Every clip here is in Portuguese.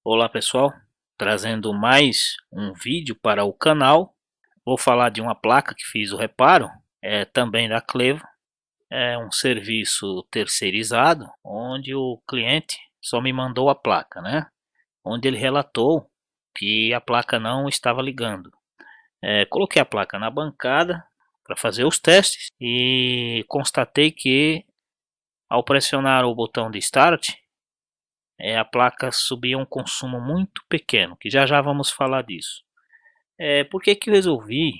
Olá pessoal, trazendo mais um vídeo para o canal. Vou falar de uma placa que fiz o reparo, também da Clevo. É um serviço terceirizado, onde o cliente só me mandou a placa, né? Onde ele relatou que a placa não estava ligando. Coloquei a placa na bancada para fazer os testes e constatei que ao pressionar o botão de Start, a placa subia um consumo muito pequeno, que já vamos falar disso. Por que que eu resolvi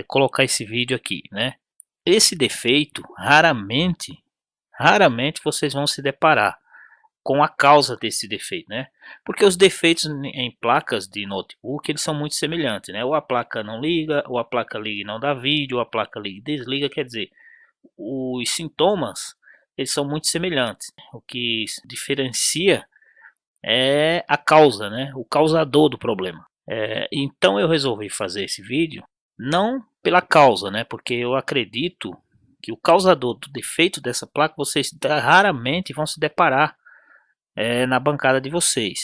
colocar esse vídeo aqui, né? Esse defeito, raramente vocês vão se deparar com a causa desse defeito, né? Porque os defeitos em placas de notebook, eles são muito semelhantes, né? Ou a placa não liga, ou a placa liga e não dá vídeo, ou a placa liga e desliga, quer dizer, os sintomas, eles são muito semelhantes. O que diferencia é a causa, né? O causador do problema. Então eu resolvi fazer esse vídeo não pela causa, né? Porque eu acredito que o causador do defeito dessa placa vocês raramente vão se deparar na bancada de vocês.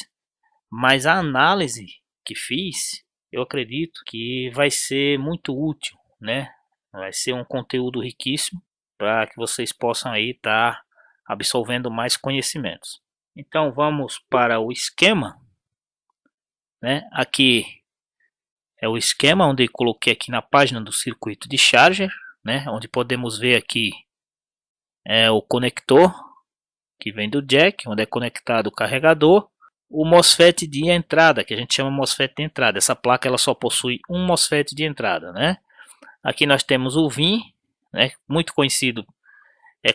Mas a análise que fiz, eu acredito que vai ser muito útil, né? Vai ser um conteúdo riquíssimo para que vocês possam aí estar absorvendo mais conhecimentos. Então vamos para o esquema, né? Aqui é o esquema onde coloquei aqui na página do circuito de charger, né? Onde podemos ver aqui o conector que vem do jack, onde é conectado o carregador, o MOSFET de entrada, que a gente chama MOSFET de entrada. Essa placa ela só possui um MOSFET de entrada, né? Aqui nós temos o VIN, né? Muito conhecido.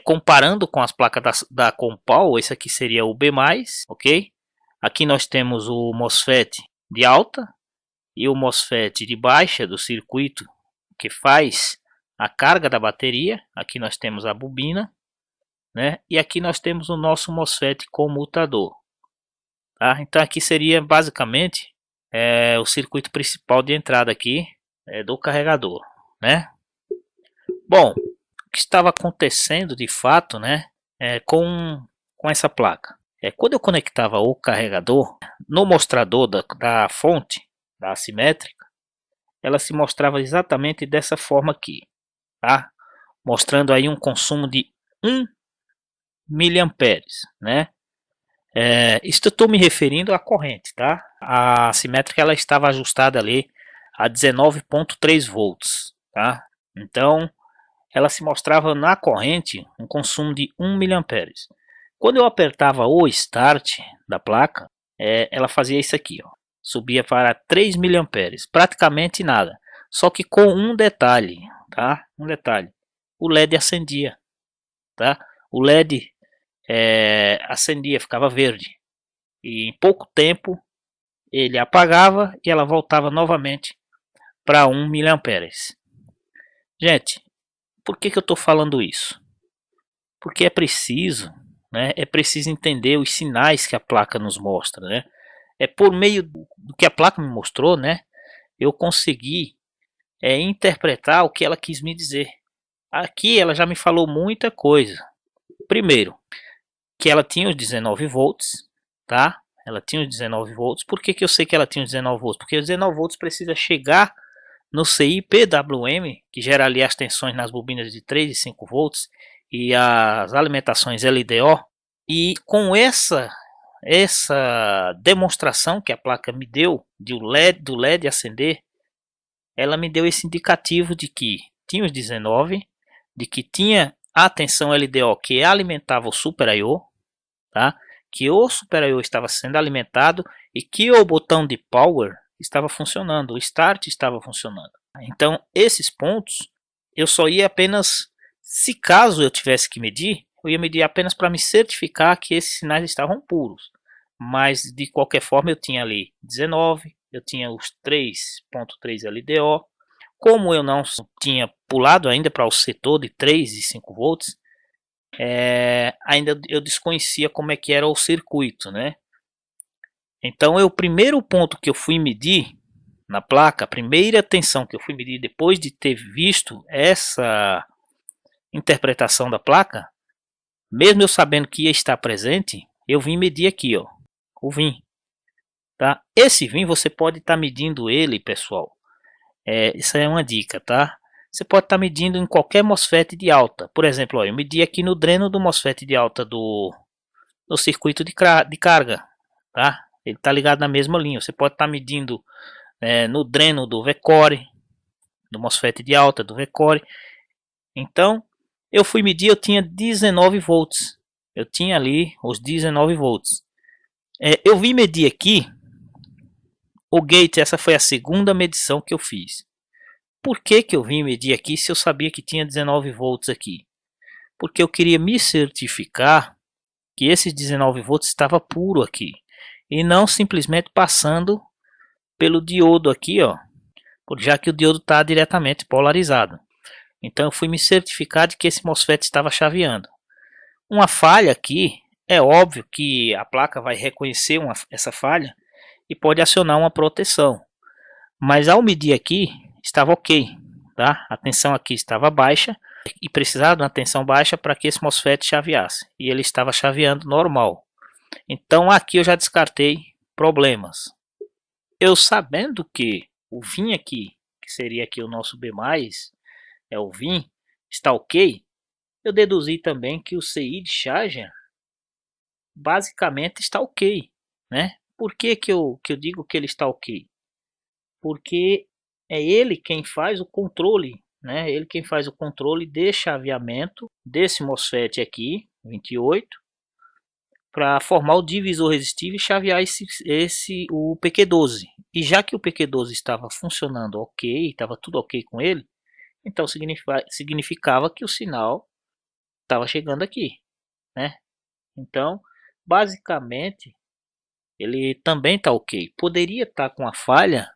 Comparando com as placas da Compal, esse aqui seria o B+, ok? Aqui nós temos o MOSFET de alta e o MOSFET de baixa do circuito que faz a carga da bateria. Aqui nós temos a bobina, né? E aqui nós temos o nosso MOSFET comutador. Tá? Então aqui seria basicamente o circuito principal de entrada aqui do carregador, né? Bom, o que estava acontecendo de fato, né, com essa placa? Quando eu conectava o carregador no mostrador da fonte, da assimétrica, ela se mostrava exatamente dessa forma aqui, tá? Mostrando aí um consumo de 1 miliamperes, né? Isto eu estou me referindo à corrente, tá? A assimétrica ela estava ajustada ali a 19,3 volts, tá? Então ela se mostrava na corrente um consumo de 1 miliamperes. Quando eu apertava o start da placa, ela fazia isso aqui, ó, subia para 3 miliamperes, praticamente nada. Só que com um detalhe, tá? Um detalhe, o LED acendia, tá? O LED acendia, ficava verde. E em pouco tempo ele apagava e ela voltava novamente para 1 miliamperes. Gente, por que eu estou falando isso? Porque é preciso, né? É preciso entender os sinais que a placa nos mostra, né? Por meio do que a placa me mostrou, né? Eu consegui interpretar o que ela quis me dizer. Aqui ela já me falou muita coisa. Primeiro, que ela tinha os 19 volts, tá? Ela tinha os 19 volts. Por que eu sei que ela tinha os 19 volts? Porque os 19 volts precisa chegar no CI PWM, que gera ali as tensões nas bobinas de 3 e 5 volts e as alimentações LDO. E com essa demonstração que a placa me deu do LED acender, ela me deu esse indicativo de que tinha os 19, de que tinha a tensão LDO que alimentava o Super I/O, tá? Que o Super I/O estava sendo alimentado e que o botão de power estava funcionando, o start estava funcionando. Então esses pontos eu só ia apenas, se caso eu tivesse que medir, eu ia medir apenas para me certificar que esses sinais estavam puros. Mas de qualquer forma eu tinha ali 19, eu tinha os 3.3 LDO. Como eu não tinha pulado ainda para o setor de 3 e 5 volts, ainda eu desconhecia como é que era o circuito, né? Então o primeiro ponto que eu fui medir na placa, a primeira tensão que eu fui medir depois de ter visto essa interpretação da placa, mesmo eu sabendo que ia estar presente, eu vim medir aqui, ó, o VIN. tá? Esse VIN você pode estar medindo ele, pessoal. Isso é uma dica, tá? Você pode estar medindo em qualquer MOSFET de alta. Por exemplo, ó, eu medi aqui no dreno do MOSFET de alta do circuito de carga, tá? Ele está ligado na mesma linha. Você pode estar medindo no dreno do VCore, do MOSFET de alta do VCore. Então, eu fui medir, eu tinha 19 volts. Eu tinha ali os 19 volts. Eu vim medir aqui o gate, essa foi a segunda medição que eu fiz. Por que eu vim medir aqui se eu sabia que tinha 19 volts aqui? Porque eu queria me certificar que esses 19 volts estava puro aqui. E não simplesmente passando pelo diodo aqui, ó, já que o diodo está diretamente polarizado. Então eu fui me certificar de que esse MOSFET estava chaveando. Uma falha aqui, é óbvio que a placa vai reconhecer essa falha e pode acionar uma proteção. Mas ao medir aqui, estava ok, tá? A tensão aqui estava baixa e precisava de uma tensão baixa para que esse MOSFET chaveasse. E ele estava chaveando normal. Então aqui eu já descartei problemas. Eu sabendo que o VIN aqui, que seria aqui o nosso B+, é o VIN, está ok, eu deduzi também que o CI de charger basicamente está ok, né? Por que eu digo que ele está ok? Porque é ele quem faz o controle, né? Ele quem faz o controle de chaveamento desse MOSFET aqui, 28, para formar o divisor resistivo e chavear o PQ12. E já que o PQ12 estava funcionando ok, estava tudo ok com ele, então significava que o sinal estava chegando aqui, né? Então, basicamente, ele também está ok. Poderia estar com a falha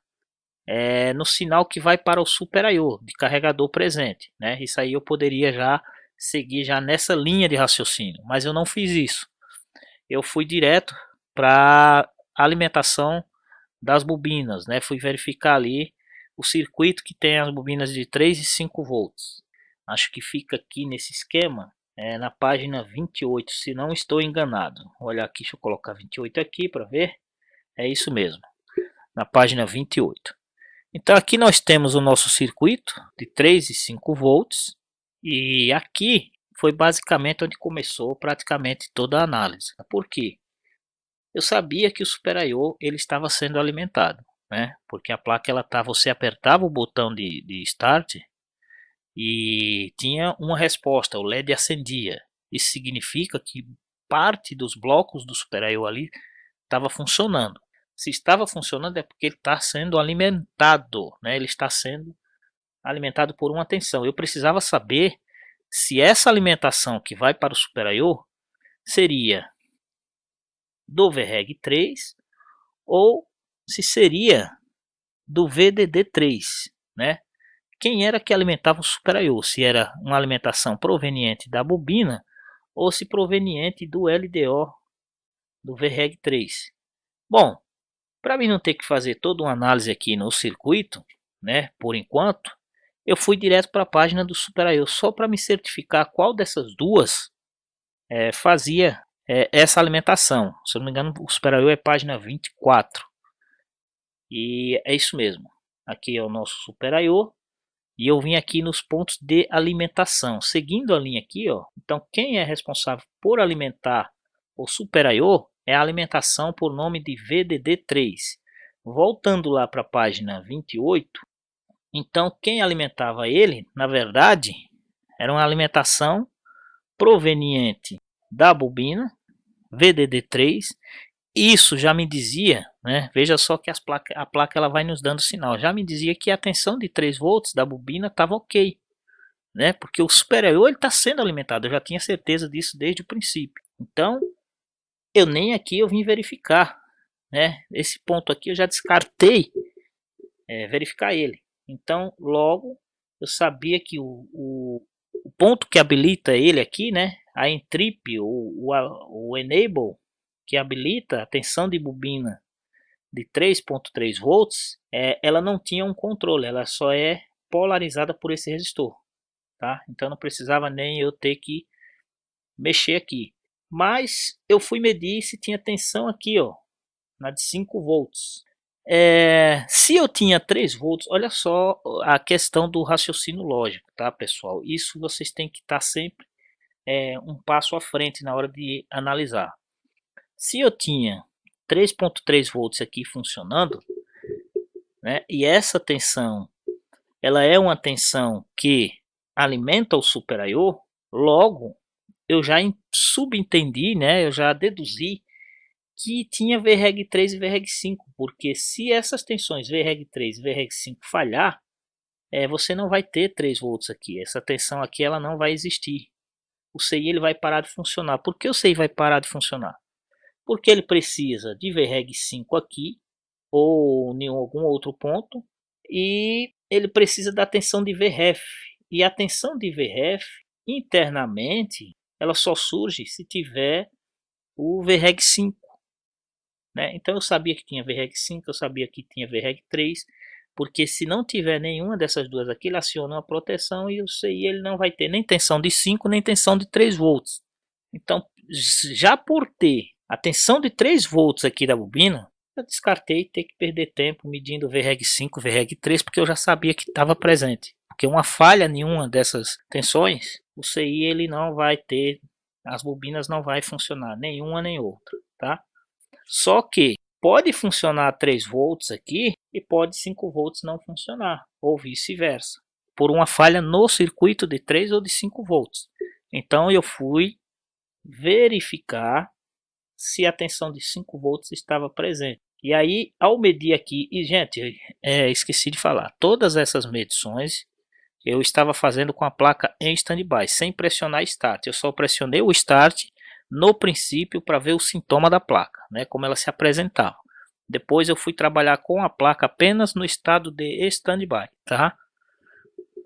no sinal que vai para o Super I/O de carregador presente, né? Isso aí eu poderia já seguir já nessa linha de raciocínio, mas eu não fiz isso. Eu fui direto para alimentação das bobinas, né? Fui verificar ali o circuito que tem as bobinas de 3 e 5 volts. Acho que fica aqui nesse esquema, na página 28, se não estou enganado. Vou olhar aqui, deixa eu colocar 28 aqui para ver. É isso mesmo, na página 28. Então aqui nós temos o nosso circuito de 3 e 5 volts. E aqui foi basicamente onde começou praticamente toda a análise. Por quê? Eu sabia que o Super I/O ele estava sendo alimentado, né? Porque a placa você apertava o botão de start e tinha uma resposta, o LED acendia. Isso significa que parte dos blocos do Super I/O ali estava funcionando. Se estava funcionando é porque ele está sendo alimentado, né? Ele está sendo alimentado por uma tensão. Eu precisava saber se essa alimentação que vai para o Super I/O seria do VREG 3 ou se seria do VDD3, né? Quem era que alimentava o Super I/O? Se era uma alimentação proveniente da bobina ou se proveniente do LDO do VREG 3. Bom, para mim não ter que fazer toda uma análise aqui no circuito, né? Por enquanto, eu fui direto para a página do Super I/O só para me certificar qual dessas duas fazia essa alimentação. Se eu não me engano, o Super I/O é página 24. E é isso mesmo. Aqui é o nosso Super I/O. E eu vim aqui nos pontos de alimentação. Seguindo a linha aqui, ó. Então quem é responsável por alimentar o Super I/O é a alimentação por nome de VDD3. Voltando lá para a página 28. Então quem alimentava ele, na verdade, era uma alimentação proveniente da bobina VDD3. Isso já me dizia, né? Veja só que a placa ela vai nos dando sinal. Já me dizia que a tensão de 3 volts da bobina estava ok, né? Porque o Super I/O ele está sendo alimentado. Eu já tinha certeza disso desde o princípio. Então, eu nem aqui eu vim verificar, né? Esse ponto aqui eu já descartei verificar ele. Então, logo eu sabia que o ponto que habilita ele aqui, né? A entrip, o enable que habilita a tensão de bobina de 3.3 volts, ela não tinha um controle, ela só é polarizada por esse resistor, tá? Então não precisava nem eu ter que mexer aqui. Mas eu fui medir se tinha tensão aqui, ó, na de 5 volts. Se eu tinha 3 volts, olha só a questão do raciocínio lógico, tá, pessoal? Isso vocês têm que estar sempre um passo à frente na hora de analisar. Se eu tinha 3.3 volts aqui funcionando, né, e essa tensão ela é uma tensão que alimenta o Super I/O, logo eu já subentendi, né, eu já deduzi que tinha VREG3 e VREG5, porque se essas tensões VREG3 e VREG5 falhar, você não vai ter 3 volts aqui, essa tensão aqui ela não vai existir. O CI ele vai parar de funcionar. Por que o CI vai parar de funcionar? Porque ele precisa de VREG5 aqui, ou em algum outro ponto, e ele precisa da tensão de VREF. E a tensão de VREF, internamente, ela só surge se tiver o VREG5. Né? Então eu sabia que tinha VREG5, eu sabia que tinha VREG3, porque se não tiver nenhuma dessas duas aqui, ele aciona uma proteção e o CI ele não vai ter nem tensão de 5, nem tensão de 3 volts. Então, já por ter a tensão de 3 volts aqui da bobina, eu descartei ter que perder tempo medindo VREG5, VREG3, porque eu já sabia que estava presente. Porque uma falha nenhuma dessas tensões, o CI ele não vai ter, as bobinas não vai funcionar, nenhuma nem outra, tá? Só que pode funcionar 3 volts aqui e pode 5 volts não funcionar, ou vice-versa, por uma falha no circuito de 3 ou de 5 volts. Então eu fui verificar se a tensão de 5 volts estava presente. E aí, ao medir aqui, e gente, esqueci de falar, todas essas medições eu estava fazendo com a placa em standby, sem pressionar Start. Eu só pressionei o Start no princípio para ver o sintoma da placa, né, como ela se apresentava. Depois eu fui trabalhar com a placa apenas no estado de standby, tá?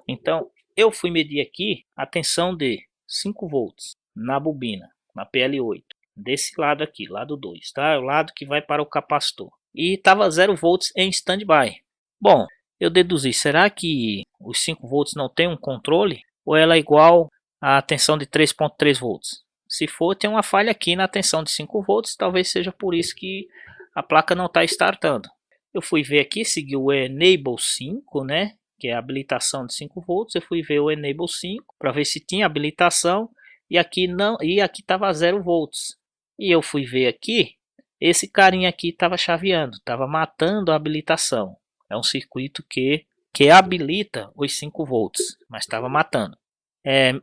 Então, eu fui medir aqui a tensão de 5 volts na bobina, na PL8. Desse lado aqui, lado 2, tá? É o lado que vai para o capacitor. E estava 0 volts em standby. Bom, eu deduzi, será que os 5 volts não tem um controle? Ou ela é igual à tensão de 3.3 volts? Se for, tem uma falha aqui na tensão de 5 volts, talvez seja por isso que a placa não está startando. Eu fui ver aqui, segui o Enable 5, né? Que é a habilitação de 5 volts. Eu fui ver o Enable 5 para ver se tinha habilitação. E aqui não, e aqui estava 0 volts. E eu fui ver aqui, esse carinha aqui estava chaveando, estava matando a habilitação. É um circuito que habilita os 5 volts, mas estava matando.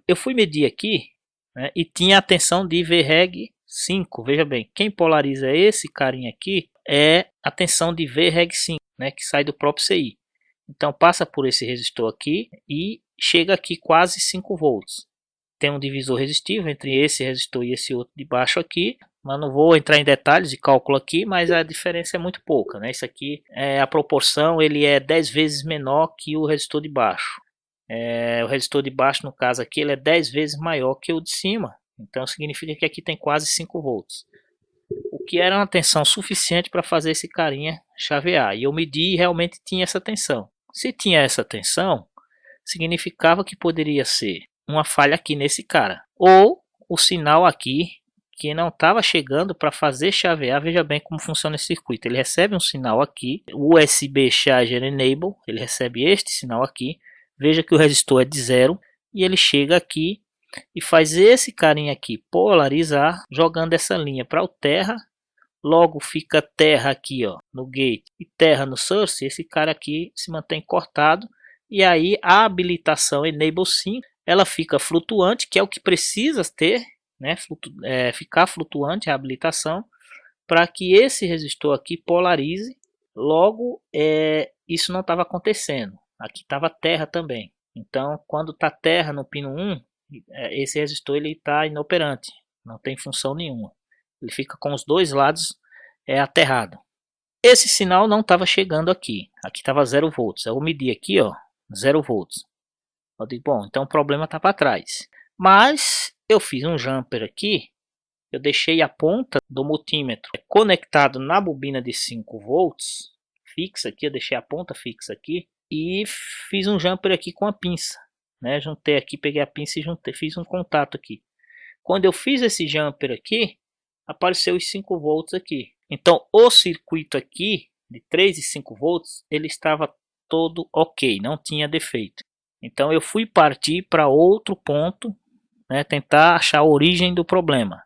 Eu fui medir aqui, né, e tinha a tensão de VREG 5. Veja bem, quem polariza esse carinha aqui é a tensão de VREG 5, né, que sai do próprio CI. Então passa por esse resistor aqui e chega aqui quase 5 volts. Tem um divisor resistivo entre esse resistor e esse outro de baixo aqui, mas não vou entrar em detalhes de cálculo aqui, mas a diferença é muito pouca, né? Isso aqui a proporção ele é 10 vezes menor que o resistor de baixo. O resistor de baixo, no caso aqui, ele é 10 vezes maior que o de cima, então significa que aqui tem quase 5 volts. O que era uma tensão suficiente para fazer esse carinha chavear, e eu medi e realmente tinha essa tensão. Se tinha essa tensão, significava que poderia ser uma falha aqui nesse cara, ou o sinal aqui que não estava chegando para fazer chavear. Veja bem como funciona esse circuito. Ele recebe um sinal aqui, USB Charger Enable, ele recebe este sinal aqui. Veja que o resistor é de 0 e ele chega aqui e faz esse carinha aqui polarizar, jogando essa linha para o terra. Logo fica terra aqui, ó, no gate, e terra no source. Esse cara aqui se mantém cortado, e aí a habilitação Enable 5 ela fica flutuante, que é o que precisa ter, né? Ficar flutuante a habilitação para que esse resistor aqui polarize. Logo, isso não estava acontecendo. Aqui estava terra também. Então, quando está terra no pino 1, esse resistor ele está inoperante, não tem função nenhuma. Ele fica com os dois lados aterrado. Esse sinal não estava chegando aqui. Aqui estava 0 volts. Eu medi aqui, ó, 0 volts. Eu digo, bom, então o problema está para trás. Mas eu fiz um jumper aqui. Eu deixei a ponta do multímetro conectado na bobina de 5 volts fixa aqui. Eu deixei a ponta fixa aqui e fiz um jumper aqui com a pinça, né? Juntei aqui, peguei a pinça e juntei, fiz um contato aqui. Quando eu fiz esse jumper aqui, apareceu os 5 volts aqui. Então o circuito aqui de 3 e 5 volts ele estava todo ok, não tinha defeito. Então eu fui partir para outro ponto, né, tentar achar a origem do problema.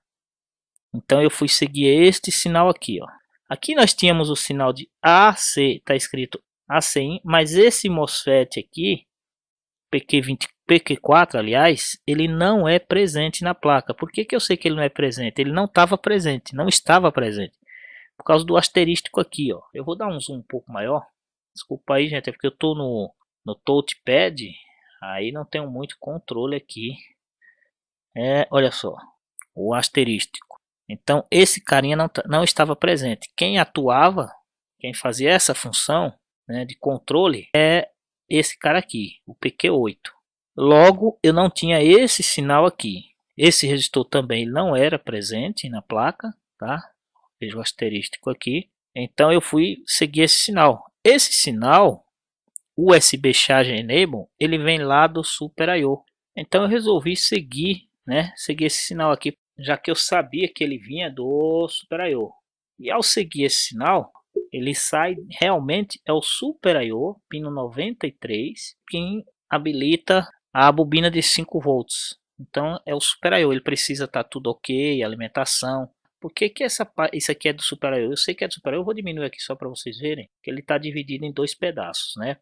Então eu fui seguir este sinal aqui, ó. Aqui nós tínhamos o sinal de AC, está escrito ACIN, mas esse MOSFET aqui, PQ20, PQ4, aliás, ele não é presente na placa. Por que eu sei que ele não é presente? Ele não estava presente, não estava presente. Por causa do asterístico aqui, ó. Eu vou dar um zoom um pouco maior. Desculpa aí, gente, é porque eu estou no touchpad, aí não tenho muito controle aqui. Olha só, o asterístico. Então esse carinha não estava presente. Quem atuava, quem fazia essa função, né, de controle é esse cara aqui, o PQ8. Logo eu não tinha esse sinal aqui. Esse resistor também não era presente na placa, tá? Veja o asterístico aqui. Então eu fui seguir esse sinal. Esse sinal, USB Charge Enable, ele vem lá do Super I/O. Então eu resolvi seguir, né? Seguir esse sinal aqui, já que eu sabia que ele vinha do Super I/O. E ao seguir esse sinal, ele sai realmente é o Super I/O pino 93, quem habilita a bobina de 5 volts. Então é o Super I/O, ele precisa estar tudo ok, alimentação. Por que isso aqui é do Super I/O? Eu sei que é do Super I/O, eu vou diminuir aqui só para vocês verem que ele está dividido em dois pedaços, né?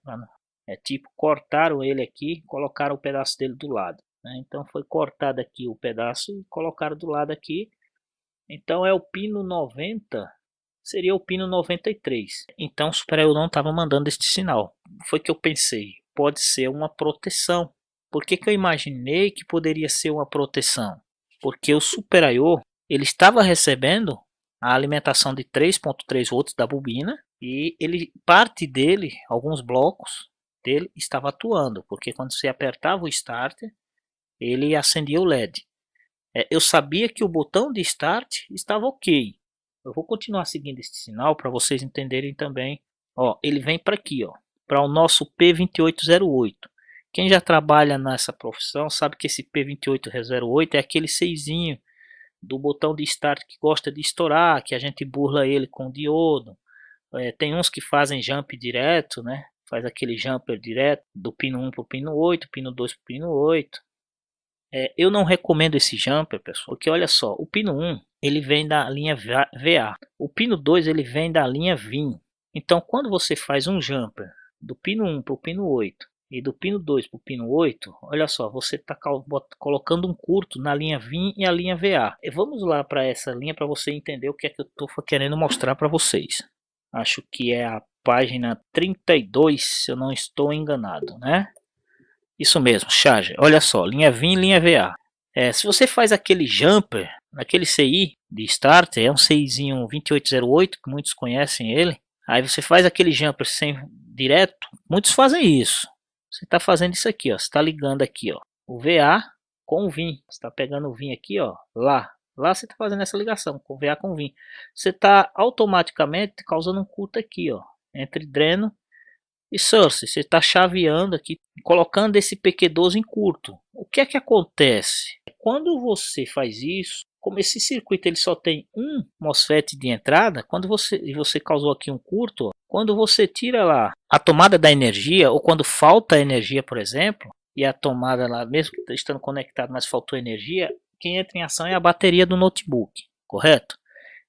É tipo, cortaram ele aqui, colocaram o pedaço dele do lado, né? Então foi cortado aqui o pedaço e colocaram do lado aqui. Então é o pino 90, seria o pino 93. Então o Super I/O não estava mandando este sinal. Foi que eu pensei, pode ser uma proteção. Por que eu imaginei que poderia ser uma proteção? Porque o Super I/O ele estava recebendo a alimentação de 3.3 volts da bobina e parte dele, alguns blocos dele estava atuando, porque quando você apertava o start, ele acendia o LED. Eu sabia que o botão de start estava ok. Eu vou continuar seguindo esse sinal para vocês entenderem também. Ó, ele vem para aqui, ó, para o nosso P2808. Quem já trabalha nessa profissão sabe que esse P2808 é aquele seisinho do botão de start que gosta de estourar, que a gente burla ele com diodo. Tem uns que fazem jump direto, né? Faz aquele jumper direto do pino 1 para o pino 8, pino 2 para o pino 8. Eu não recomendo esse jumper, pessoal, porque olha só, o pino 1 ele vem da linha VA, o pino 2 ele vem da linha VIN. Então quando você faz um jumper do pino 1 para o pino 8 e do pino 2 para o pino 8, olha só, você está colocando um curto na linha VIN e a linha VA. Vamos lá para essa linha para você entender o que é que eu estou querendo mostrar para vocês. Acho que é a página 32, se eu não estou enganado, né? Isso mesmo, charge. Olha só, linha VIN e linha VA. Se você faz aquele jumper, aquele CI de starter, é um CIzinho 2808, que muitos conhecem ele. Aí você faz aquele jumper sem direto, muitos fazem isso. Você está fazendo isso aqui, ó. Você está ligando aqui, ó, o VA com o VIN. Você está pegando o VIN aqui, ó, lá. Lá você está fazendo essa ligação com o VA com o VIN. Você está automaticamente causando um curto aqui, ó, entre dreno e source. Você está chaveando aqui, colocando esse PQ12 em curto. O que é que acontece? Quando você faz isso, como esse circuito ele só tem um MOSFET de entrada, quando você causou aqui um curto, ó, quando você tira lá a tomada da energia, ou quando falta energia, por exemplo, e a tomada lá, mesmo estando conectado, mas faltou energia, quem entra em ação é a bateria do notebook, correto?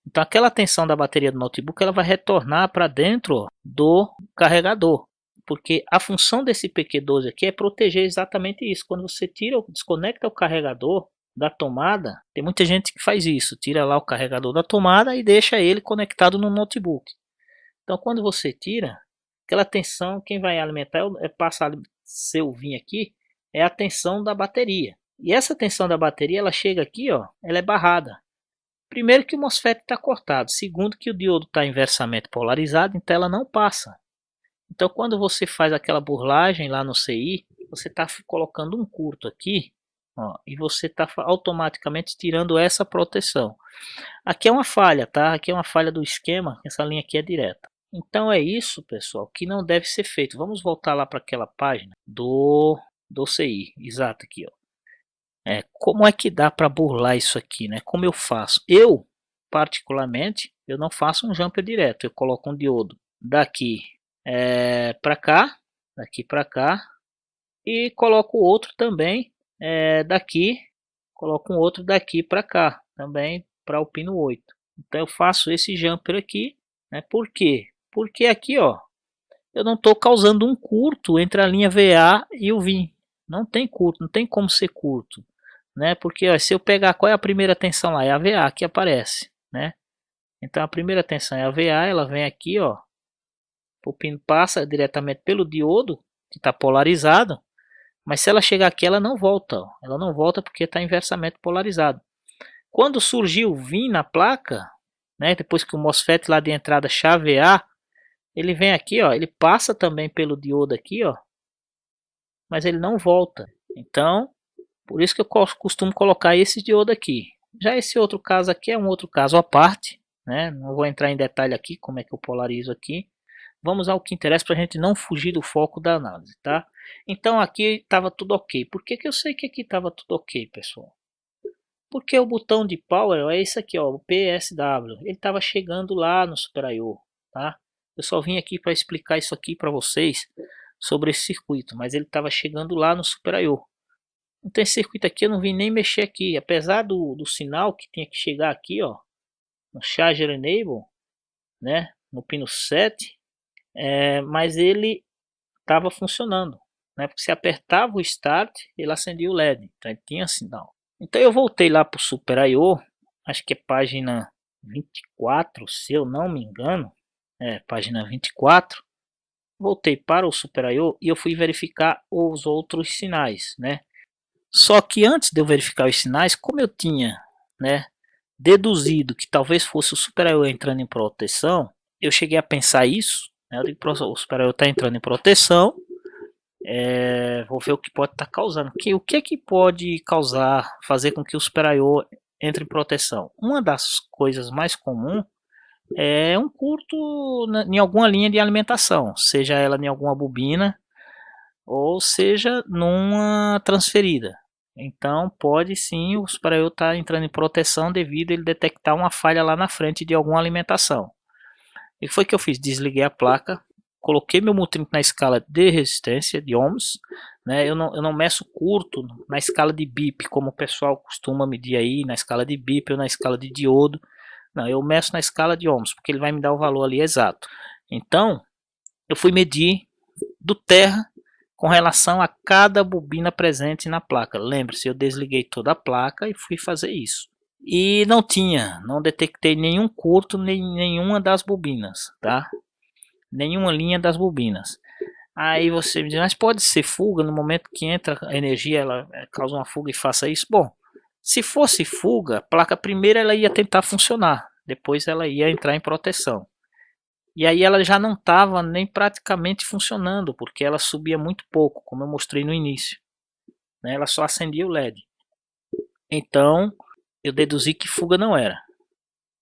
Então aquela tensão da bateria do notebook ela vai retornar para dentro do carregador, porque a função desse PQ12 aqui é proteger exatamente isso. Quando você desconecta o carregador da tomada, tem muita gente que faz isso, tira lá o carregador da tomada e deixa ele conectado no notebook. Então quando você tira, aquela tensão, quem vai alimentar passa a ser o VIN aqui, é a tensão da bateria. E essa tensão da bateria, ela chega aqui, ó, ela é barrada. Primeiro que o MOSFET está cortado, segundo que o diodo está inversamente polarizado, então ela não passa. Então quando você faz aquela burlagem lá no CI, você está colocando um curto aqui, ó, e você está automaticamente tirando essa proteção. Aqui é uma falha, tá? Aqui é uma falha do esquema, essa linha aqui é direta. Então é isso, pessoal, que não deve ser feito. Vamos voltar lá para aquela página do CI, exato aqui, ó. Como é que dá para burlar isso aqui, né? Como eu faço? Eu, particularmente, eu não faço um jumper direto, eu coloco um diodo daqui para cá, daqui para cá, e coloco outro também daqui, coloco um outro daqui para cá, também para o pino 8. Então eu faço esse jumper aqui, né? Por quê? Porque aqui, ó, eu não estou causando um curto entre a linha VA e o VIN. Não tem curto, não tem como ser curto, né? Porque ó, se eu pegar qual é a primeira tensão lá, é a VA que aparece, né? Então a primeira tensão é a VA, ela vem aqui, ó, o pino passa diretamente pelo diodo que está polarizado, mas se ela chegar aqui ela não volta, ó. Ela não volta porque está inversamente polarizado. Quando surgiu o VIN na placa, né? Depois que o MOSFET lá de entrada chavear, ele vem aqui, ó, ele passa também pelo diodo aqui, ó, mas ele não volta. Então, por isso que eu costumo colocar esse diodo aqui. Já esse outro caso aqui é um outro caso à parte, né? Não vou entrar em detalhe aqui como é que eu polarizo aqui. Vamos ao que interessa para a gente não fugir do foco da análise, tá? Então aqui estava tudo ok. Por que eu sei que aqui estava tudo ok, pessoal? Porque o botão de power é esse aqui, ó, o PSW. Ele estava chegando lá no Super I/O, tá? Eu só vim aqui para explicar isso aqui para vocês sobre esse circuito, mas ele estava chegando lá no Super I/O. Então esse circuito aqui eu não vim nem mexer aqui, apesar do sinal que tinha que chegar aqui, ó, no Charger Enable, né, no pino 7, mas ele estava funcionando, né, porque se apertava o Start, ele acendia o LED, então ele tinha sinal. Então eu voltei lá para o Super I/O, acho que é página 24, se eu não me engano, página 24. Voltei para o Super I/O e eu fui verificar os outros sinais, né? Só que antes de eu verificar os sinais, como eu tinha, né, deduzido que talvez fosse o Super I/O entrando em proteção, eu cheguei a pensar isso, né? Eu digo, o Super I/O está entrando em proteção, vou ver o que pode estar causando. O que pode causar, fazer com que o Super I/O entre em proteção? Uma das coisas mais comuns é um curto em alguma linha de alimentação, seja ela em alguma bobina ou seja numa transferida. Então pode sim o Super I/O estar entrando em proteção devido a ele detectar uma falha lá na frente de alguma alimentação. E foi que eu fiz? Desliguei a placa, coloquei meu multímetro na escala de resistência, de ohms, né? Eu não meço curto na escala de BIP, como o pessoal costuma medir aí, na escala de BIP ou na escala de diodo. Não, eu meço na escala de ohms, porque ele vai me dar o valor ali exato. Então, eu fui medir do terra com relação a cada bobina presente na placa. Lembre-se, eu desliguei toda a placa e fui fazer isso. E não detectei nenhum curto nem nenhuma das bobinas, tá? Nenhuma linha das bobinas. Aí você me diz, mas pode ser fuga no momento que entra a energia, ela causa uma fuga e faça isso? Bom, se fosse fuga, a placa primeiro ela ia tentar funcionar, depois ela ia entrar em proteção. E aí ela já não estava nem praticamente funcionando, porque ela subia muito pouco, como eu mostrei no início, né? Ela só acendia o LED. Então eu deduzi que fuga não era.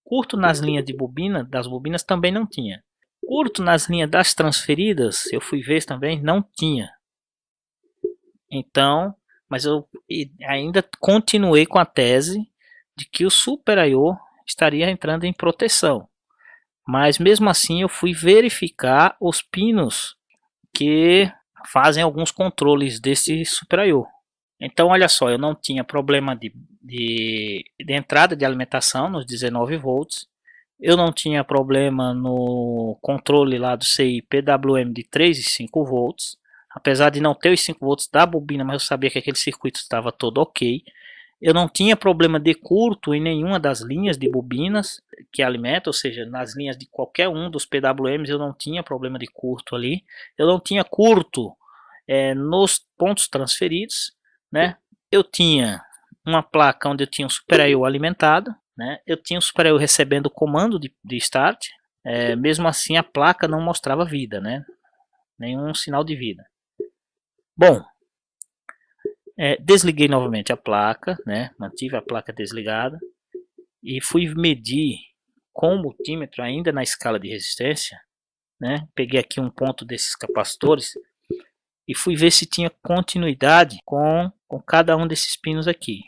Curto nas linhas de bobina, das bobinas também não tinha. Curto nas linhas das transferidas, eu fui ver também, não tinha. Então, mas eu ainda continuei com a tese de que o Super I/O estaria entrando em proteção. Mas mesmo assim eu fui verificar os pinos que fazem alguns controles desse Super I/O. Então olha só, eu não tinha problema de entrada de alimentação nos 19 volts. Eu não tinha problema no controle lá do CI PWM de 3 e 5 volts. Apesar de não ter os 5 volts da bobina, mas eu sabia que aquele circuito estava todo ok. Eu não tinha problema de curto em nenhuma das linhas de bobinas que alimentam, ou seja, nas linhas de qualquer um dos PWMs eu não tinha problema de curto ali. Eu não tinha curto nos pontos transferidos, né? Eu tinha uma placa onde eu tinha um Super I/O alimentado, né? Eu tinha um Super I/O recebendo o comando de start, mesmo assim a placa não mostrava vida, né? Nenhum sinal de vida. Bom, desliguei novamente a placa, né? Mantive a placa desligada e fui medir com o multímetro ainda na escala de resistência, né? Peguei aqui um ponto desses capacitores e fui ver se tinha continuidade com cada um desses pinos aqui.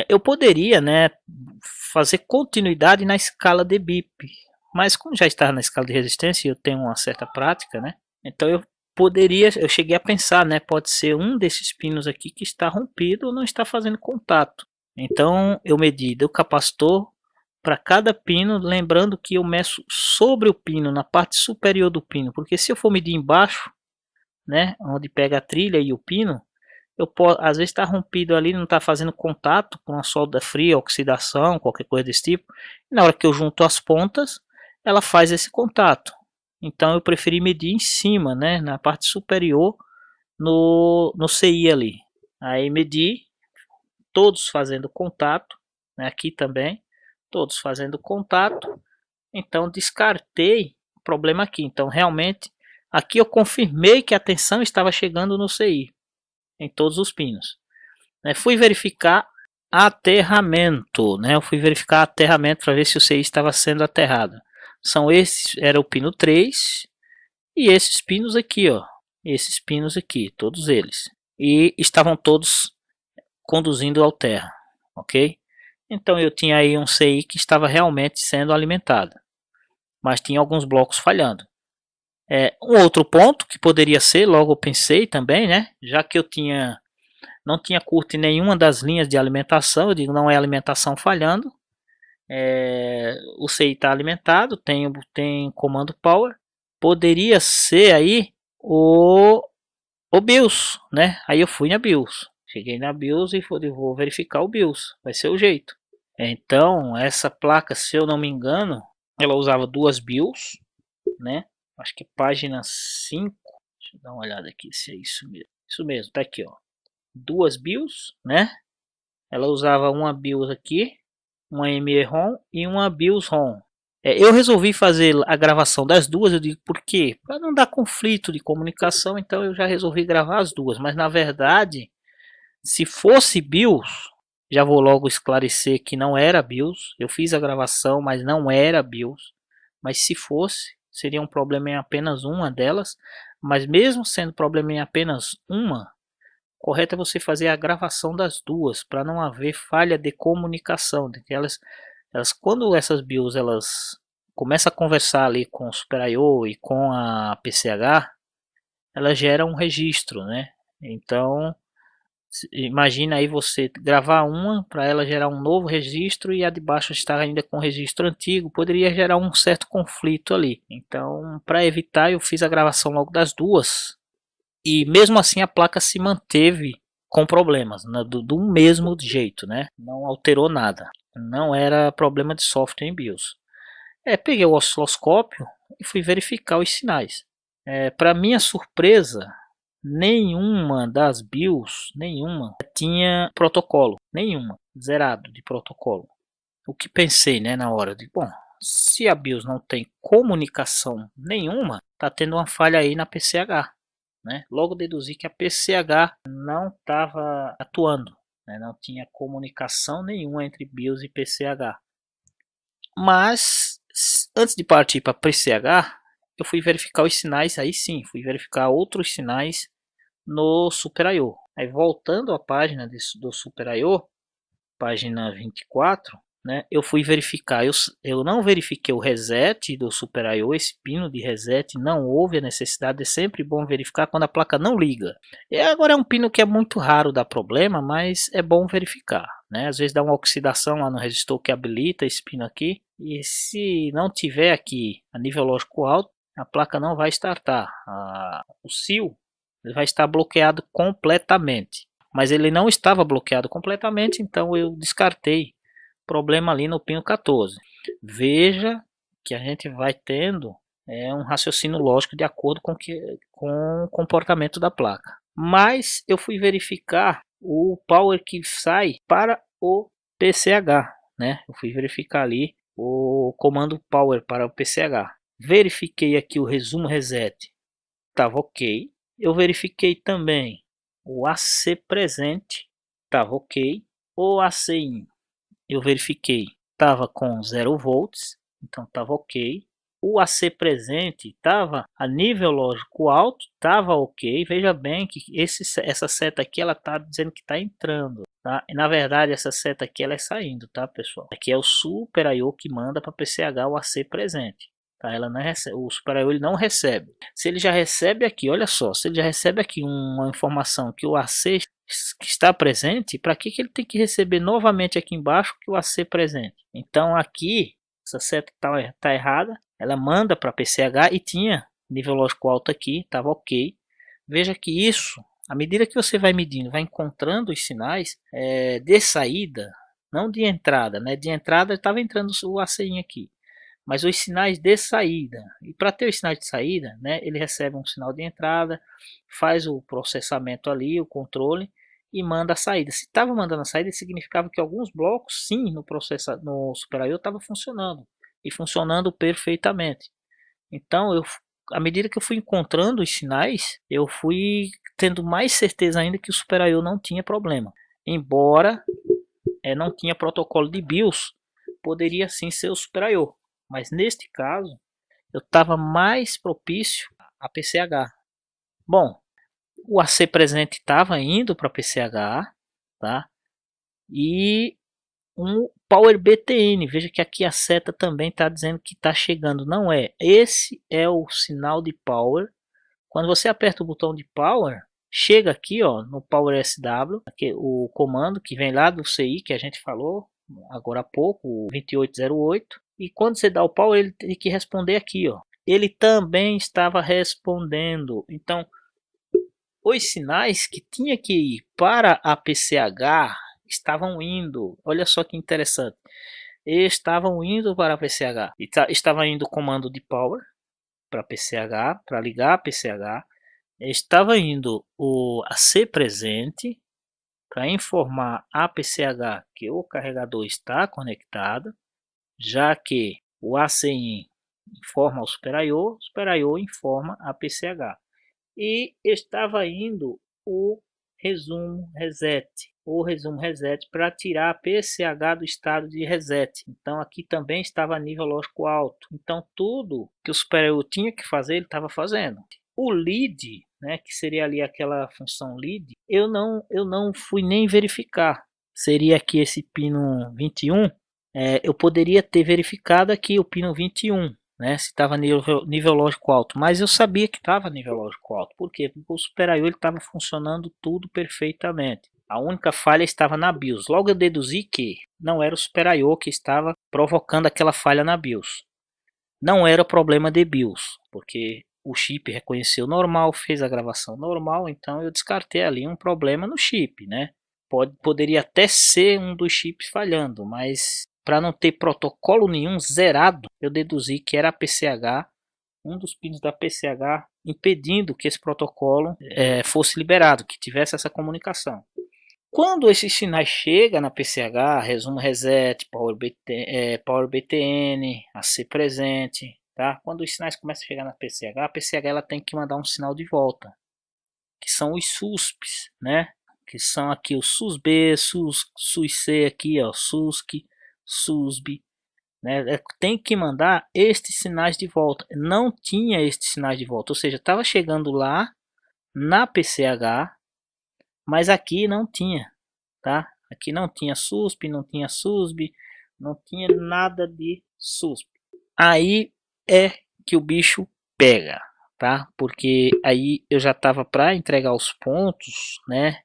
Eu poderia, né, fazer continuidade na escala de BIP, mas como já está na escala de resistência e eu tenho uma certa prática, né, então eu cheguei a pensar, né, pode ser um desses pinos aqui que está rompido ou não está fazendo contato. Então eu medi do capacitor para cada pino, lembrando que eu meço sobre o pino, na parte superior do pino, porque se eu for medir embaixo, né, onde pega a trilha e o pino, às vezes está rompido ali, não está fazendo contato com a solda fria, oxidação, qualquer coisa desse tipo. E na hora que eu junto as pontas, ela faz esse contato. Então eu preferi medir em cima, né, na parte superior, no CI ali. Aí medi, todos fazendo contato, né, aqui também, todos fazendo contato. Então descartei o problema aqui. Então realmente, aqui eu confirmei que a tensão estava chegando no CI, em todos os pinos. Fui verificar aterramento, né? Eu fui verificar aterramento para ver se o CI estava sendo aterrado. São esses, era o pino 3 e esses pinos aqui, ó. Esses pinos aqui, todos eles. E estavam todos conduzindo ao terra, ok? Então eu tinha aí um CI que estava realmente sendo alimentado, mas tinha alguns blocos falhando. Um outro ponto que poderia ser, logo eu pensei também, né? Já que eu não tinha curto em nenhuma das linhas de alimentação, eu digo, não é alimentação falhando, o CI está alimentado, tem comando power, poderia ser aí o BIOS, né? Aí eu fui na BIOS, cheguei na BIOS e vou verificar o BIOS, vai ser o jeito. Então essa placa, se eu não me engano, ela usava duas BIOS, né? Acho que página 5, deixa eu dar uma olhada aqui se é isso mesmo, tá aqui, ó. Duas BIOS, né? Ela usava uma BIOS aqui, uma ME-ROM e uma BIOS-ROM. Eu resolvi fazer a gravação das duas, eu digo por quê? Para não dar conflito de comunicação, então eu já resolvi gravar as duas. Mas na verdade, se fosse BIOS, já vou logo esclarecer que não era BIOS. Eu fiz a gravação, mas não era BIOS. Mas se fosse, seria um problema em apenas uma delas. Mas mesmo sendo problema em apenas uma, correto é você fazer a gravação das duas para não haver falha de comunicação, de que elas quando essas BIOS elas começam a conversar ali com o Super I/O e com a PCH, ela gera um registro, né? Então imagina aí você gravar uma para ela gerar um novo registro e a de baixo estar ainda com o registro antigo, poderia gerar um certo conflito ali. Então, para evitar, eu fiz a gravação logo das duas e mesmo assim a placa se manteve com problemas, né, do mesmo jeito, né? Não alterou nada. Não era problema de software em BIOS. Peguei o osciloscópio e fui verificar os sinais. Para minha surpresa, nenhuma das BIOS, nenhuma, tinha protocolo. Nenhuma. Zerado de protocolo. O que pensei, né, na hora de, bom, se a BIOS não tem comunicação nenhuma, tá tendo uma falha aí na PCH. Né? Logo deduzi que a PCH não estava atuando, né? Não tinha comunicação nenhuma entre BIOS e PCH. Mas antes de partir para PCH, eu fui verificar os sinais, aí sim, fui verificar outros sinais no Super I/O. Aí voltando à página do Super I/O, página 24, né, eu fui verificar, eu não verifiquei o reset do Super I/O, esse pino de reset, não houve a necessidade, é sempre bom verificar quando a placa não liga. Agora é um pino que é muito raro dar problema, mas é bom verificar, né? Às vezes dá uma oxidação lá no resistor que habilita esse pino aqui, e se não tiver aqui a nível lógico alto, a placa não vai startar, o seal ele vai estar bloqueado completamente. Mas ele não estava bloqueado completamente, então eu descartei problema ali no pino 14. Veja que a gente vai tendo um raciocínio lógico de acordo com o comportamento da placa. Mas eu fui verificar o power que sai para o PCH, né? Eu fui verificar ali o comando power para o PCH. Verifiquei aqui o resumo reset, estava ok. Eu verifiquei também o AC presente, estava ok. O AC eu verifiquei, estava com 0 volts, então estava ok. O AC presente estava a nível lógico alto, estava ok. Veja bem que essa seta aqui ela está dizendo que está entrando. tá? E na verdade essa seta aqui ela é saindo, tá, pessoal? Aqui é o Super I/O que manda para PCH o AC presente, tá? Ela não recebe, o Super I/O ele não recebe. Se ele já recebe aqui, olha só, se ele já recebe aqui uma informação que o AC que está presente, para que ele tem que receber novamente aqui embaixo que o AC presente? Então aqui essa seta tá errada, ela manda para PCH e tinha nível lógico alto aqui, estava ok. Veja que isso, à medida que você vai medindo, vai encontrando os sinais de saída, não de entrada, né? De entrada estava entrando o ACI aqui, mas os sinais de saída. E para ter os sinais de saída, né? Ele recebe um sinal de entrada, faz o processamento ali, o controle e manda a saída. Se estava mandando a saída, significava que alguns blocos, sim, no Super I/O estava funcionando e funcionando perfeitamente. Então, à medida que eu fui encontrando os sinais, eu fui tendo mais certeza ainda que o Super I/O não tinha problema. Embora não tinha protocolo de BIOS, poderia sim ser o Super I/O. Mas neste caso, eu estava mais propício a PCH. Bom, o AC presente estava indo para PCH, tá? E um Power BTN. Veja que aqui a seta também está dizendo que está chegando. Não é. Esse é o sinal de Power. Quando você aperta o botão de Power, chega aqui ó, no Power SW, aqui, o comando que vem lá do CI que a gente falou agora há pouco, o 2808. E quando você dá o Power, ele tem que responder aqui. Ó. Ele também estava respondendo. Então, os sinais que tinha que ir para a PCH estavam indo. Olha só que interessante. Estavam indo para a PCH. Estava indo o comando de Power para PCH, para ligar a PCH. Estava indo o AC presente para informar a PCH que o carregador está conectado, já que o ACI informa ao Super I/O, o Super I/O informa a PCH. E estava indo o resumo reset para tirar a PCH do estado de reset. Então aqui também estava a nível lógico alto. Então tudo que o Super I/O tinha que fazer, ele estava fazendo. O lead, né, que seria ali aquela função lead, eu não fui nem verificar. Seria aqui esse pino 21. Eu poderia ter verificado aqui o pino 21, né, se estava nível lógico alto, mas eu sabia que estava nível lógico alto. Por quê? Porque o Super I/O estava funcionando tudo perfeitamente. A única falha estava na BIOS. Logo eu deduzi que não era o Super I/O que estava provocando aquela falha na BIOS. Não era problema de BIOS, porque o chip reconheceu normal, fez a gravação normal, então eu descartei ali um problema no chip, né? Poderia até ser um dos chips falhando, mas para não ter protocolo nenhum zerado, eu deduzi que era a PCH, um dos pinos da PCH, impedindo que esse protocolo fosse liberado, que tivesse essa comunicação. Quando esses sinais chegam na PCH, resumo reset, Power BTN, AC presente, tá? Quando os sinais começam a chegar na PCH, a PCH ela tem que mandar um sinal de volta, que são os SUSPs, né? Que são aqui o SUSB, SUSC aqui, ó, SUSC, SUSB, né? Tem que mandar estes sinais de volta. Não tinha estes sinais de volta, ou seja, estava chegando lá na PCH, mas aqui não tinha, tá? Aqui não tinha SUSP, não tinha SUSB, não tinha nada de SUSP. Aí é que o bicho pega, tá? Porque aí eu já tava para entregar os pontos, né?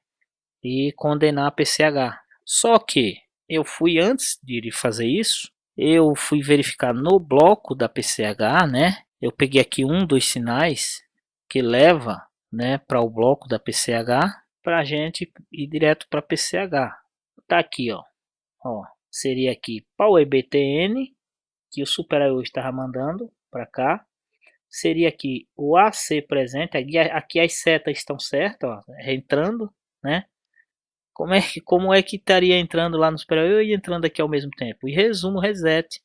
E condenar a PCH. Só que eu fui antes de fazer isso, eu fui verificar no bloco da PCH, né? Eu peguei aqui um dos sinais que leva, né, para o bloco da PCH para a gente ir direto para PCH. Tá aqui, ó, seria aqui Power BTN que o Super I/O estava mandando para cá. Seria aqui o AC presente. Aqui as setas estão certas, ó, entrando, né? Como é que estaria entrando lá no Super I/O e entrando aqui ao mesmo tempo? E resumo reset.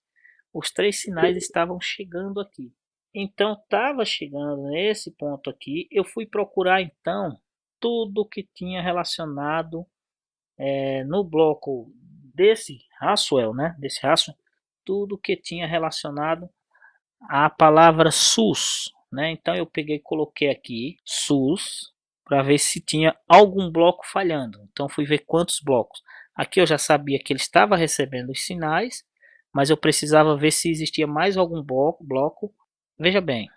Os três sinais estavam chegando aqui. Então estava chegando nesse ponto aqui. Eu fui procurar então tudo que tinha relacionado no bloco desse Haswell, né? Desse Haswell, tudo que tinha relacionado à palavra SUS, né? Então eu peguei e coloquei aqui SUS para ver se tinha algum bloco falhando. Então fui ver quantos blocos. Aqui eu já sabia que ele estava recebendo os sinais, mas eu precisava ver se existia mais algum bloco. Veja bem,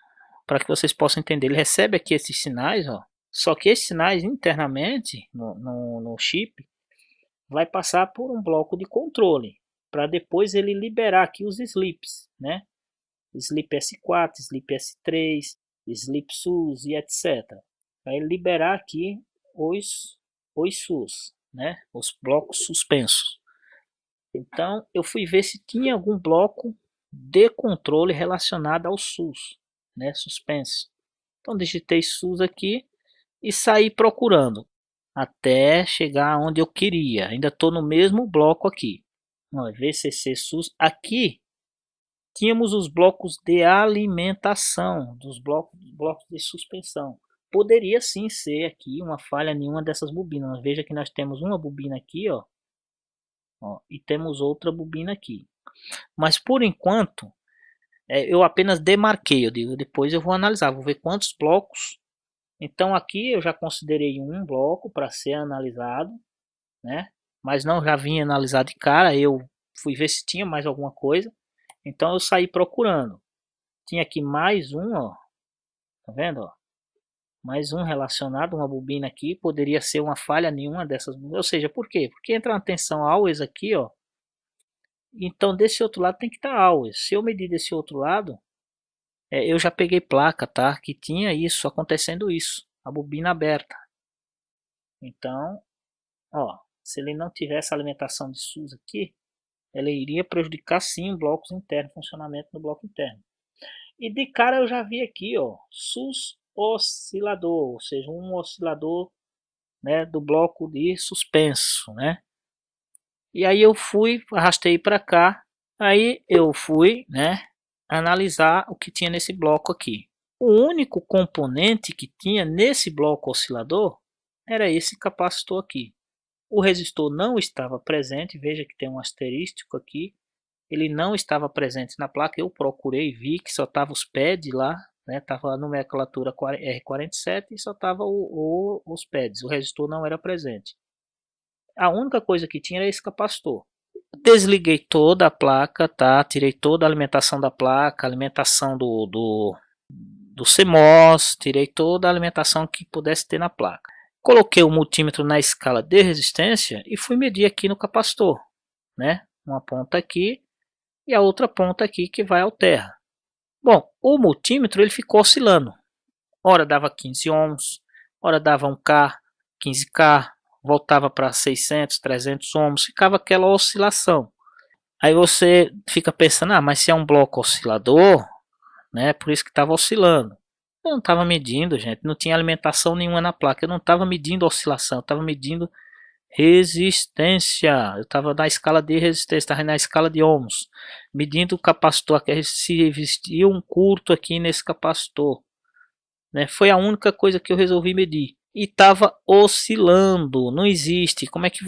para que vocês possam entender, ele recebe aqui esses sinais, ó. Só que esses sinais internamente no chip vai passar por um bloco de controle para depois ele liberar aqui os slips, né? Slip S4, Slip S3, Slip SUS e etc. Vai liberar aqui os SUS, né? Os blocos suspensos. Então eu fui ver se tinha algum bloco de controle relacionado ao SUS, né? Suspenso. Então digitei SUS aqui e saí procurando até chegar onde eu queria. Ainda estou no mesmo bloco aqui. VCC SUS. Aqui tínhamos os blocos de alimentação, dos blocos de suspensão. Poderia sim ser aqui uma falha nenhuma dessas bobinas. Veja que nós temos uma bobina aqui, ó, e temos outra bobina aqui. Mas por enquanto, eu apenas demarquei. Eu digo, depois eu vou analisar, vou ver quantos blocos. Então aqui eu já considerei um bloco para ser analisado, né? Mas não já vinha analisado de cara. Eu fui ver se tinha mais alguma coisa. Então eu saí procurando. Tinha aqui mais um, ó. Tá vendo, ó? Mais um relacionado, uma bobina aqui. Poderia ser uma falha nenhuma dessas. Ou seja, por quê? Porque entra uma tensão always aqui, ó. Então desse outro lado tem que estar always. Se eu medir desse outro lado, eu já peguei placa, tá? Que tinha isso, acontecendo isso. A bobina aberta. Então, ó. Se ele não tivesse alimentação de SUS aqui, ela iria prejudicar sim blocos internos, funcionamento do bloco interno. E de cara eu já vi aqui, ó, SUS oscilador, ou seja, um oscilador, né, do bloco de suspenso, né? E aí eu fui, arrastei para cá, aí eu fui, né, analisar o que tinha nesse bloco aqui. O único componente que tinha nesse bloco oscilador era esse capacitor aqui. O resistor não estava presente, veja que tem um asterístico aqui. Ele não estava presente na placa, eu procurei, vi que só estava os pads lá, né? Tava a nomenclatura R47 e só estava os pads, o resistor não era presente. A única coisa que tinha era esse capacitor. Desliguei toda a placa, tá? Tirei toda a alimentação da placa, alimentação do CMOS, tirei toda a alimentação que pudesse ter na placa. Coloquei o multímetro na escala de resistência e fui medir aqui no capacitor, né? Uma ponta aqui e a outra ponta aqui que vai ao terra. Bom, o multímetro ele ficou oscilando. Ora dava 15 ohms, ora dava 1K, 15K, voltava para 600, 300 ohms, ficava aquela oscilação. Aí você fica pensando, mas se é um bloco oscilador, né? Por isso que estava oscilando. Eu não estava medindo, gente, não tinha alimentação nenhuma na placa, eu não estava medindo oscilação, eu estava medindo resistência. Eu estava na escala de resistência, estava na escala de ohms, medindo o capacitor, se existia um curto aqui nesse capacitor, né? Foi a única coisa que eu resolvi medir. E estava oscilando, não existe. Como é que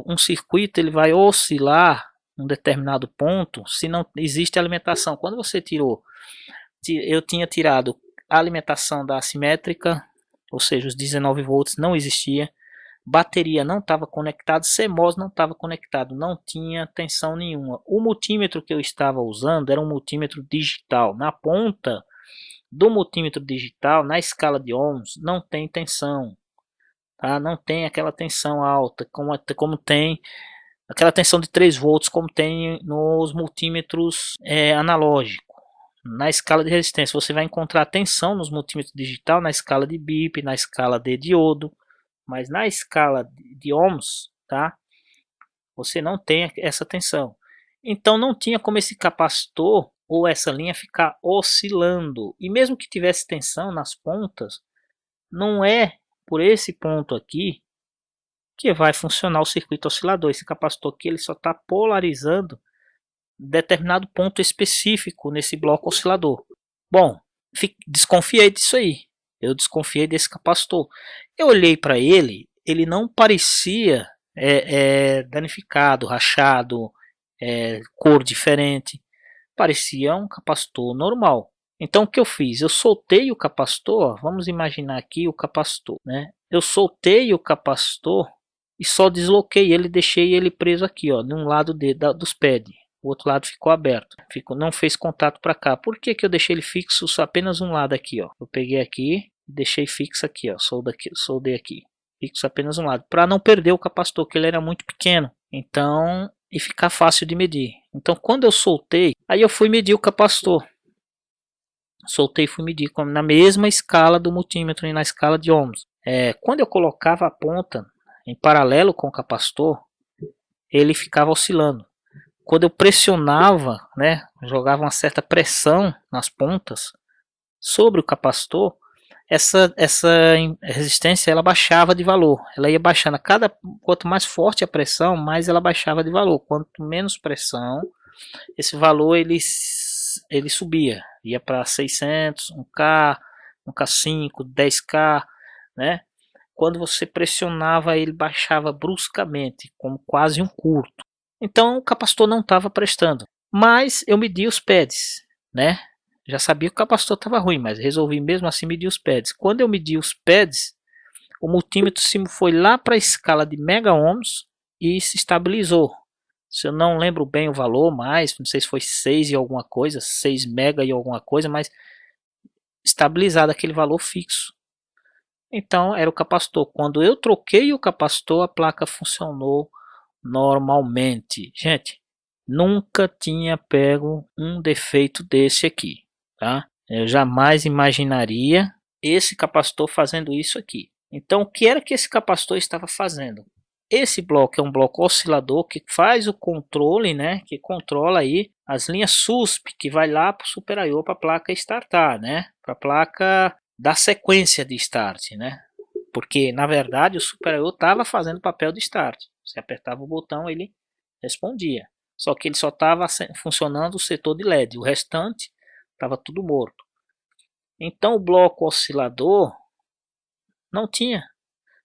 um circuito ele vai oscilar um determinado ponto se não existe alimentação? Quando você tirou, eu tinha tirado a alimentação da assimétrica, ou seja, os 19 volts não existia, bateria não estava conectado, CMOS não estava conectado, não tinha tensão nenhuma. O multímetro que eu estava usando era um multímetro digital. Na ponta do multímetro digital, na escala de ohms, não tem tensão, tá? Não tem aquela tensão alta, como tem aquela tensão de 3 volts, como tem nos multímetros analógicos. Na escala de resistência, você vai encontrar tensão nos multímetros digital, na escala de BIP, na escala de diodo, mas na escala de ohms, tá? Você não tem essa tensão. Então não tinha como esse capacitor ou essa linha ficar oscilando. E mesmo que tivesse tensão nas pontas, não é por esse ponto aqui que vai funcionar o circuito oscilador. Esse capacitor aqui ele só está polarizando determinado ponto específico nesse bloco oscilador. Bom, desconfiei disso aí. Eu desconfiei desse capacitor. Eu olhei para ele, ele não parecia danificado, rachado, cor diferente. Parecia um capacitor normal. Então o que eu fiz? Eu soltei o capacitor, vamos imaginar aqui o capacitor, né? Eu soltei o capacitor e só desloquei ele, deixei ele preso aqui, ó, de um lado dos pads. O outro lado ficou aberto, não fez contato para cá. Por que eu deixei ele fixo só apenas um lado aqui, ó? Eu peguei aqui e deixei fixo aqui, ó, soldei aqui, fixo apenas um lado, para não perder o capacitor, que ele era muito pequeno. Então, e ficar fácil de medir. Então, quando eu soltei, aí eu fui medir o capacitor. Soltei e fui medir na mesma escala do multímetro e na escala de ohms. Quando eu colocava a ponta em paralelo com o capacitor, ele ficava oscilando. Quando eu pressionava, né, jogava uma certa pressão nas pontas sobre o capacitor, essa resistência ela baixava de valor. Ela ia baixando. Quanto mais forte a pressão, mais ela baixava de valor. Quanto menos pressão, esse valor ele subia. Ia para 600, 1K, 1K5, 10K, né? Quando você pressionava, ele baixava bruscamente, como quase um curto. Então o capacitor não estava prestando. Mas eu medi os pads, né? Já sabia que o capacitor estava ruim, mas resolvi mesmo assim medir os pads. Quando eu medi os pads, o multímetro foi lá para a escala de mega ohms e se estabilizou. Se eu não lembro bem o valor, mas não sei se foi 6 e alguma coisa, 6 mega e alguma coisa, mas estabilizado aquele valor fixo. Então era o capacitor. Quando eu troquei o capacitor, a placa funcionou normalmente. Gente, nunca tinha pego um defeito desse aqui, tá? Eu jamais imaginaria esse capacitor fazendo isso aqui. Então, o que era que esse capacitor estava fazendo? Esse bloco é um bloco oscilador que faz o controle, né? Que controla aí as linhas SUSP, que vai lá para o Super I/O para a placa startar, né? Para a placa dar sequência de start, né? Porque na verdade o Super I/O estava fazendo o papel de start. Você apertava o botão, ele respondia. Só que ele só estava funcionando o setor de LED, o restante estava tudo morto. Então o bloco oscilador não tinha.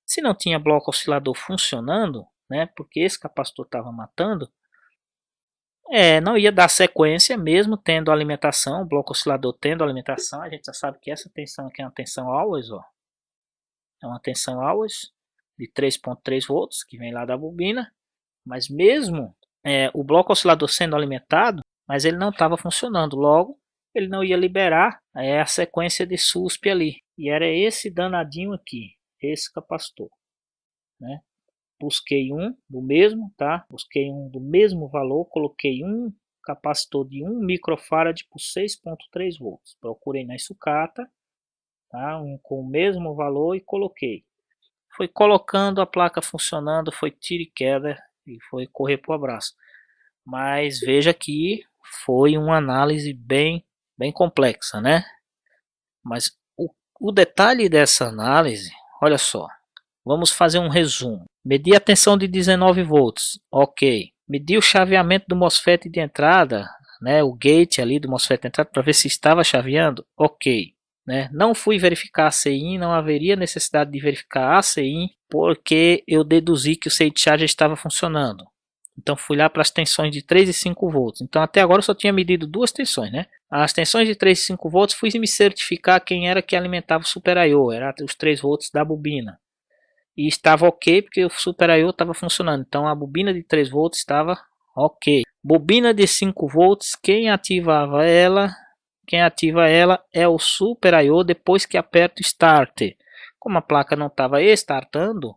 Se não tinha bloco oscilador funcionando, né, porque esse capacitor estava matando, não ia dar sequência mesmo tendo alimentação, o bloco oscilador tendo alimentação. A gente já sabe que essa tensão aqui é uma tensão always, ó. É uma tensão always de 3.3 volts que vem lá da bobina, mas mesmo o bloco oscilador sendo alimentado, mas ele não estava funcionando, logo ele não ia liberar a sequência de SUSP ali, e era esse danadinho aqui, esse capacitor, né? Busquei um do mesmo, tá? Busquei um do mesmo valor, coloquei um capacitor de 1 microfarad por 6.3 volts, procurei na sucata, tá? Um com o mesmo valor e coloquei. Foi colocando a placa funcionando, foi tiro e queda e foi correr pro abraço. Mas veja que foi uma análise bem complexa, né? Mas o detalhe dessa análise, olha só, vamos fazer um resumo. Medi a tensão de 19 volts, ok. Medi o chaveamento do MOSFET de entrada, né? O gate ali do MOSFET de entrada para ver se estava chaveando, ok. Né? Não fui verificar a CIN, não haveria necessidade de verificar a CIN, porque eu deduzi que o state charger estava funcionando. Então fui lá para as tensões de 3 e 5 volts. Então até agora eu só tinha medido duas tensões, né? As tensões de 3 e 5 volts fui me certificar quem era que alimentava o Super I/O, era os 3 volts da bobina. E estava ok porque o Super I/O estava funcionando. Então a bobina de 3 volts estava ok. Bobina de 5 volts, quem ativa ela é o Super I/O depois que aperta o Start. Como a placa não estava startando,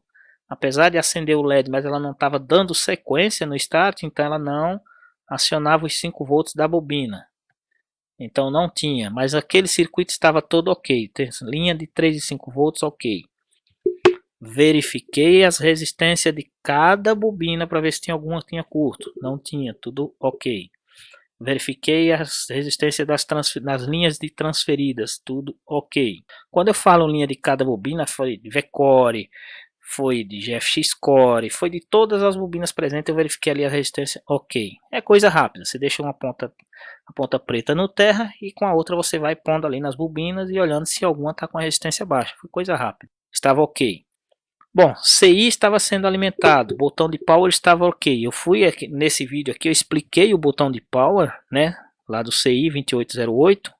apesar de acender o LED, mas ela não estava dando sequência no Start, então ela não acionava os 5 volts da bobina. Então não tinha, mas aquele circuito estava todo ok. Tem linha de 3 e 5 volts ok. Verifiquei as resistências de cada bobina para ver se tinha alguma que tinha curto. Não tinha, tudo ok. Verifiquei as resistências das linhas de transferidas, tudo ok. Quando eu falo linha de cada bobina, foi de V-Core, foi de GFX Core, foi de todas as bobinas presentes, eu verifiquei ali a resistência, ok. É coisa rápida, você deixa a ponta preta no terra e com a outra você vai pondo ali nas bobinas e olhando se alguma está com a resistência baixa. Foi coisa rápida, estava ok. Bom, CI estava sendo alimentado, botão de power estava ok. Eu fui aqui, nesse vídeo aqui, eu expliquei o botão de power, né, lá do CI 2808,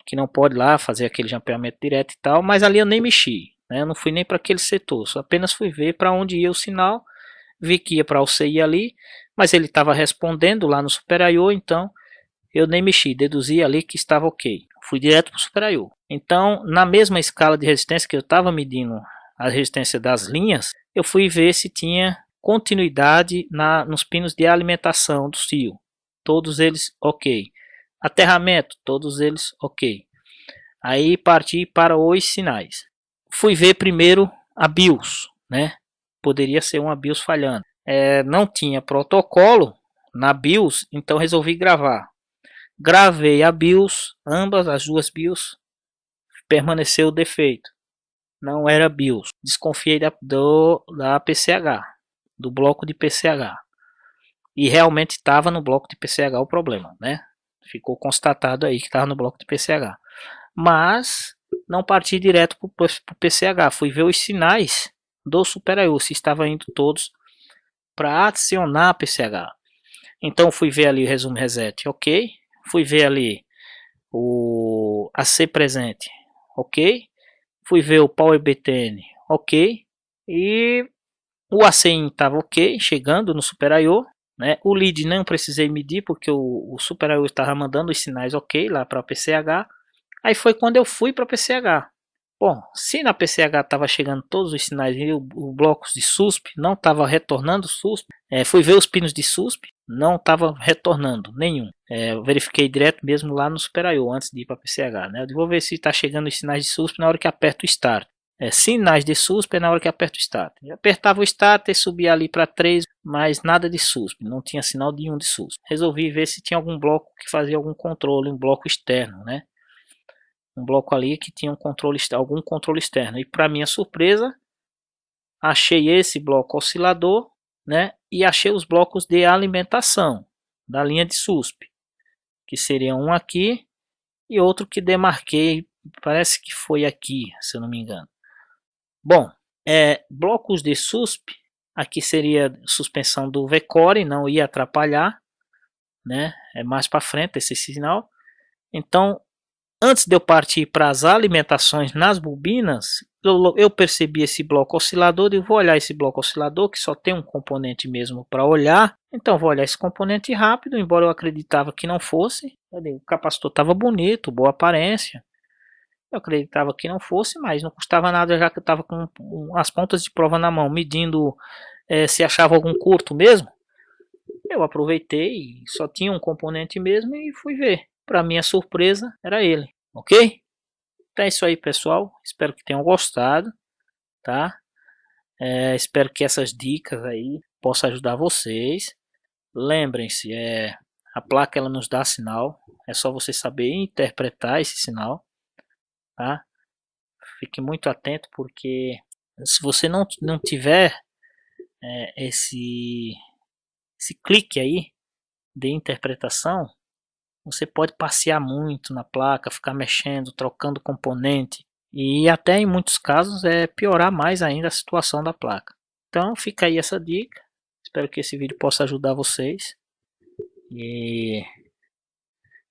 que não pode lá fazer aquele jampeamento direto e tal, mas ali eu nem mexi, né? Eu não fui nem para aquele setor, só apenas fui ver para onde ia o sinal, vi que ia para o CI ali, mas ele estava respondendo lá no Super I/O, então eu nem mexi, deduzi ali que estava ok. Fui direto para o Super I/O. Então, na mesma escala de resistência que eu estava medindo a resistência das linhas, eu fui ver se tinha continuidade nos pinos de alimentação do fio. Todos eles ok. Aterramento, todos eles ok. Aí parti para os sinais. Fui ver primeiro a BIOS, né? Poderia ser uma BIOS falhando. Não tinha protocolo na BIOS, então resolvi gravar. Gravei a BIOS, as duas BIOS, permaneceu o defeito. Não era BIOS. Desconfiei da PCH, do bloco de PCH. E realmente estava no bloco de PCH o problema, né? Ficou constatado aí que estava no bloco de PCH. Mas não parti direto para o PCH. Fui ver os sinais do Super I/O, se estavam indo todos para adicionar a PCH. Então fui ver ali o resumo reset, ok. Fui ver ali o AC presente, ok. Fui ver o Power BTN, ok. E o ACIN estava ok, chegando no Super I/O, né? O lead não precisei medir porque o Super I/O estava mandando os sinais ok lá para a PCH. Aí foi quando eu fui para a PCH. Bom, se na PCH estava chegando todos os sinais e os blocos de SUSP não estava retornando SUSP, fui ver os pinos de SUSP, não estava retornando nenhum. Eu verifiquei direto mesmo lá no Super I/O antes de ir para a PCH. Né? Eu vou ver se está chegando os sinais de SUSP na hora que aperto o Start. Sinais de SUSP é na hora que aperto o Start. Eu apertava o Start e subia ali para 3, mas nada de SUSP, não tinha sinal nenhum de SUSP. Resolvi ver se tinha algum bloco que fazia algum controle, um bloco externo, né? Um bloco ali que tinha algum controle externo. E para minha surpresa, achei esse bloco oscilador, né? E achei os blocos de alimentação da linha de SUSP, que seria um aqui e outro que demarquei, parece que foi aqui, se eu não me engano. Bom, blocos de SUSP, aqui seria suspensão do V-Core, não ia atrapalhar, né? É mais para frente esse sinal. Então, antes de eu partir para as alimentações nas bobinas, eu percebi esse bloco oscilador e vou olhar esse bloco oscilador que só tem um componente mesmo para olhar. Então vou olhar esse componente rápido, embora eu acreditava que não fosse. O capacitor estava bonito, boa aparência. Eu acreditava que não fosse, mas não custava nada já que eu estava com as pontas de prova na mão, medindo se achava algum curto mesmo. Eu aproveitei e só tinha um componente mesmo e fui ver. Para minha surpresa, era ele, ok? Então é isso aí, pessoal. Espero que tenham gostado, tá? Espero que essas dicas aí possam ajudar vocês. Lembrem-se, a placa ela nos dá sinal. É só você saber interpretar esse sinal, tá? Fique muito atento porque se você não tiver esse clique aí de interpretação, você pode passear muito na placa, ficar mexendo, trocando componente e até em muitos casos piorar mais ainda a situação da placa. Então fica aí essa dica. Espero que esse vídeo possa ajudar vocês. E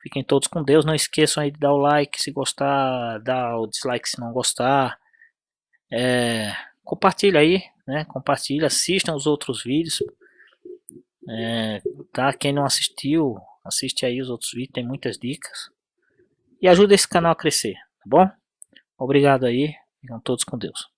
fiquem todos com Deus. Não esqueçam aí de dar o like se gostar, dar o dislike se não gostar. Compartilha aí, né? Compartilha, assistam os outros vídeos. Tá? Quem não assistiu, assiste aí os outros vídeos, tem muitas dicas. E ajuda esse canal a crescer, tá bom? Obrigado aí, ficam todos com Deus.